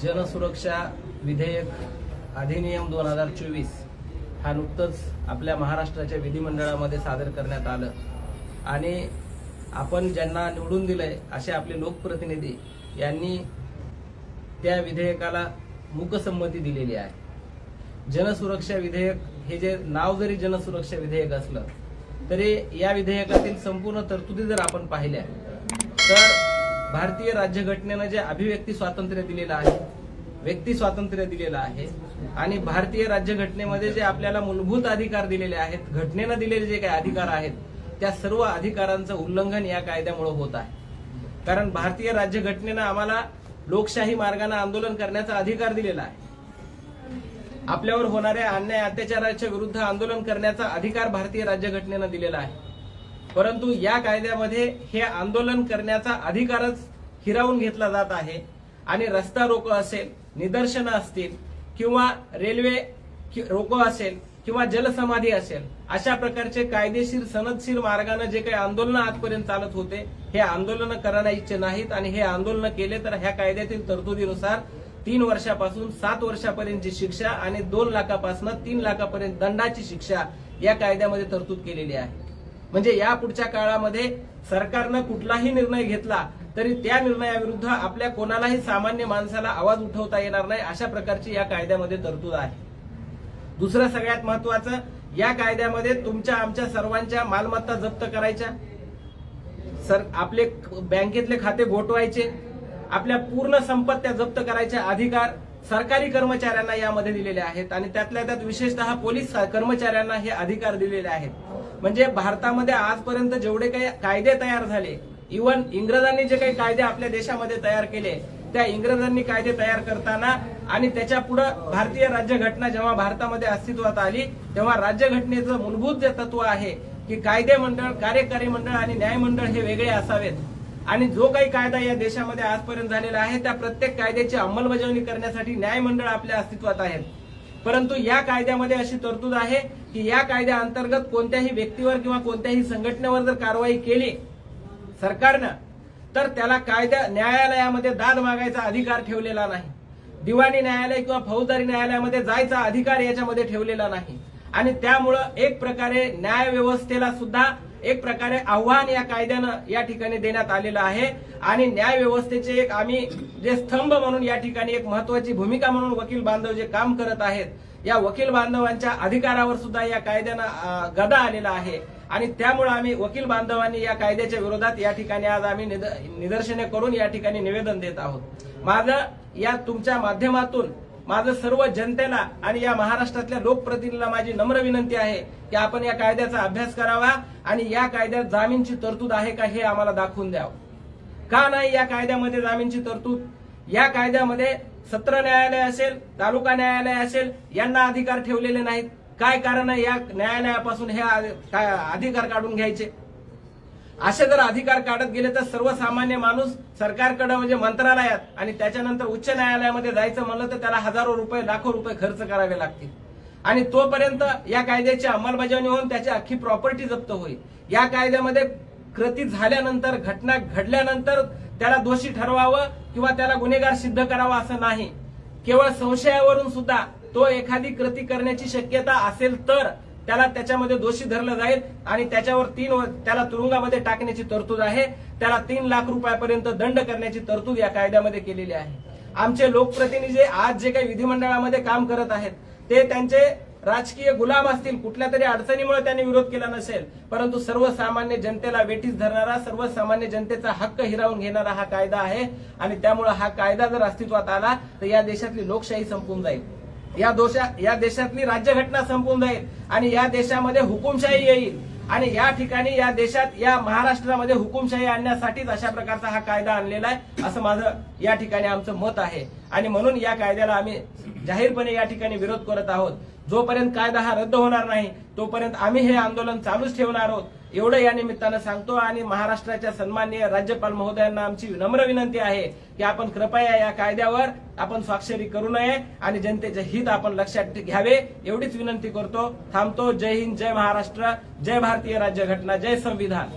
जनसुरक्षा विधेयक अधिनियम 2024 हा नुकतंच आपल्या महाराष्ट्राच्या विधिमंडळामध्ये सादर करण्यात आलं आणि आपण ज्यांना निवडून दिलंय असे आपले लोकप्रतिनिधी यांनी त्या विधेयकाला मूकसंमती दिलेली आहे। जनसुरक्षा विधेयक हे जे नाव जरी जनसुरक्षा विधेयक असलं तरी या विधेयकातील संपूर्ण तरतुदी जर आपण पाहिल्या तर भारतीय राज्यघटनेनं जे अभिव्यक्ती स्वातंत्र्य दिलेलं आहे, व्यक्ती स्वातंत्र्य दिलेलं आहे आणि भारतीय राज्यघटनेमध्ये जे आपल्याला मूलभूत अधिकार दिलेले आहेत, घटनेनं दिलेले जे काही अधिकार आहेत त्या सर्व अधिकारांचं उल्लंघन या कायद्यामुळे होत आहे। कारण भारतीय राज्यघटनेनं आम्हाला लोकशाही मार्गाने आंदोलन करण्याचा अधिकार दिलेला आहे। आपल्यावर होणाऱ्या अन्याय अत्याचाराच्या विरुद्ध आंदोलन करण्याचा अधिकार भारतीय राज्यघटनेनं दिलेला आहे, परंतु या कायद्यामध्ये हे आंदोलन करण्याचा अधिकारच हिरावून घेतला जात आहे आणि रस्ता रोको असेल, निदर्शनं असतील किंवा रेल्वे रोको असेल किंवा जलसमाधी असेल, अशा प्रकारचे कायदेशीर सनदशीर मार्गाने जे काही आंदोलन आजपर्यंत चालत होते हे आंदोलन करण्याचे नाहीत आणि हे आंदोलन केले तर ह्या कायद्यातील तरतुदीनुसार 3 वर्षापासून 7 वर्षापर्यंतची शिक्षा आणि 2 लाखापासून 3 लाखापर्यंत दंडाची शिक्षा या कायद्यामध्ये तरतूद केलेली आहे। म्हणजे या पुढच्या काळामध्ये सरकारनं कुठलाही निर्णय घेतला तरी त्या निर्णयाविरुद्ध आपल्या कोणालाही सामान्य माणसाला आवाज उठवता येणार नाही, अशा प्रकारची या कायद्यामध्ये तरतूद आहे। दुसरं सगळ्यात महत्वाचं, या कायद्यामध्ये तुमच्या आमच्या सर्वांच्या मालमत्ता जप्त करायच्या, आपले बँकेतले खाते गोठवायचे, आपल्या पूर्ण संपत्त्या जप्त करायचे अधिकार सरकारी कर्मचाऱ्यांना यामध्ये दिलेले आहेत आणि त्यातल्या त्यात विशेषतः पोलीस कर्मचाऱ्यांना हे अधिकार दिलेले आहेत। म्हणजे भारतामध्ये आजपर्यंत जेवढे काही कायदे तयार झाले, इव्हन इंग्रजांनी जे काही कायदे आपल्या देशामध्ये तयार केले, त्या इंग्रजांनी कायदे तयार करताना आणि त्याच्या पुढे भारतीय राज्यघटना जेव्हा भारतामध्ये अस्तित्वात आली तेव्हा राज्यघटनेचं मूलभूत जे तत्व आहे की कायदे मंडळ, कार्यकारी मंडळ आणि न्यायमंडळ हे वेगळे असावेत आणि जो काही कायदा या देशामध्ये आजपर्यंत झालेला आहे त्या प्रत्येक कायद्याची अंमलबजावणी करण्यासाठी न्यायमंडळ आपल्या अस्तित्वात आहेत। परंतु या कायद्यामध्ये अशी तरतूद आहे की या कायद्याअंतर्गत कोणत्याही व्यक्तीवर किंवा कोणत्याही संघटनेवर जर कारवाई केली सरकारनं तर त्याला न्यायालयामध्ये दाद मागायचा अधिकार ठेवलेला नाही, दिवाणी न्यायालय किंवा फौजदारी न्यायालयामध्ये जायचा अधिकार याच्यामध्ये ठेवलेला नाही आणि त्यामुळं एक प्रकारे न्याय व्यवस्थेला सुद्धा एक प्रकारे आव्हान या कायद्यानं या ठिकाणी देण्यात आलेलं आहे आणि न्याय व्यवस्थेचे एक आम्ही जे स्तंभ म्हणून या ठिकाणी एक महत्वाची भूमिका म्हणून वकील बांधव जे काम करत आहेत, या वकील बांधवांच्या अधिकारावर सुद्धा या कायद्यानं गदा आलेला आहे आणि त्यामुळे आम्ही वकील बांधवांनी या कायद्याच्या विरोधात या ठिकाणी आज आम्ही निदर्शने करून या ठिकाणी निवेदन देत आहोत। माझं या तुमच्या माध्यमातून माझं सर्व जनतेला आणि या महाराष्ट्रातल्या लोकप्रतिनिधीला माझी नम्र विनंती आहे की आपण या कायद्याचा अभ्यास करावा आणि या कायद्यात जामीनची तरतूद आहे का हे आम्हाला दाखवून द्यावं। का नाही या कायद्यामध्ये जामीनची तरतूद? या कायद्यामध्ये सत्र न्यायालय असेल, तालुका न्यायालय असेल यांना अधिकार ठेवलेले नाहीत। काय कारण आहे या न्यायालयापासून हे अधिकार काढून घ्यायचे? असे जर अधिकार काढत गेले तर सर्वसामान्य माणूस सरकारकडे म्हणजे मंत्रालयात आणि त्याच्यानंतर उच्च न्यायालयामध्ये जायचं म्हणलं तर त्याला हजारो रुपये, लाखो रुपये खर्च करावे लागतील आणि तोपर्यंत या कायद्याची अंमलबजावणी होऊन त्याची अख्खी प्रॉपर्टी जप्त होईल। या कायद्यामध्ये कृती झाल्यानंतर, घटना घडल्यानंतर त्याला दोषी ठरवावं किंवा त्याला गुन्हेगार सिद्ध करावा असं नाही, केवळ संशयावरून सुद्धा तो एखादी कृती करण्याची शक्यता असेल तर त्याला त्याच्यामध्ये दोषी धरलं जाईल आणि त्याच्यावर त्याला तुरुंगामध्ये टाकण्याची तरतूद आहे, त्याला 3 लाख रुपयापर्यंत दंड करण्याची तरतूद या कायद्यामध्ये केलेली आहे। आमचे लोकप्रतिनिधी आज जे काही विधिमंडळामध्ये काम करत आहेत ते त्यांचे राजकीय गुलाम असतील, कुठल्या तरी अडचणीमुळे त्यांनी विरोध केला नसेल, परंतु सर्वसामान्य जनतेला वेठीस धरणारा, सर्वसामान्य जनतेचा हक्क हिरावून घेणारा हा कायदा आहे आणि त्यामुळे हा कायदा जर अस्तित्वात आला तर या देशातली लोकशाही संपून जाईल, या देशातली राज्यघटना संपून जाईल आणि या देशामध्ये हुकुमशाही येईल आणि या ठिकाणी या देशात, या महाराष्ट्रामध्ये हुकुमशाही आणण्यासाठीच अशा प्रकारचा हा कायदा आणलेला आहे असं माझं या ठिकाणी आमचं मत आहे आणि म्हणून या कायद्याला आम्ही जाहीरपणे या ठिकाणी विरोध करत आहोत। जोपर्यंत कायदा हा रद्द होणार नाही तोपर्यंत आम्ही हे आंदोलन चालूच ठेवणार आहोत एवढं या निमित्तानं सांगतो आणि महाराष्ट्राच्या सन्माननीय राज्यपाल महोदयांना आमची नम्र विनंती आहे की आपण कृपया या कायद्यावर आपण स्वाक्षरी करू नये आणि जनतेचे हित आपण लक्षात घ्यावे एवढीच विनंती करतो। थांबतो। जय हिंद, जय महाराष्ट्र, जय भारतीय राज्यघटना, जय संविधान।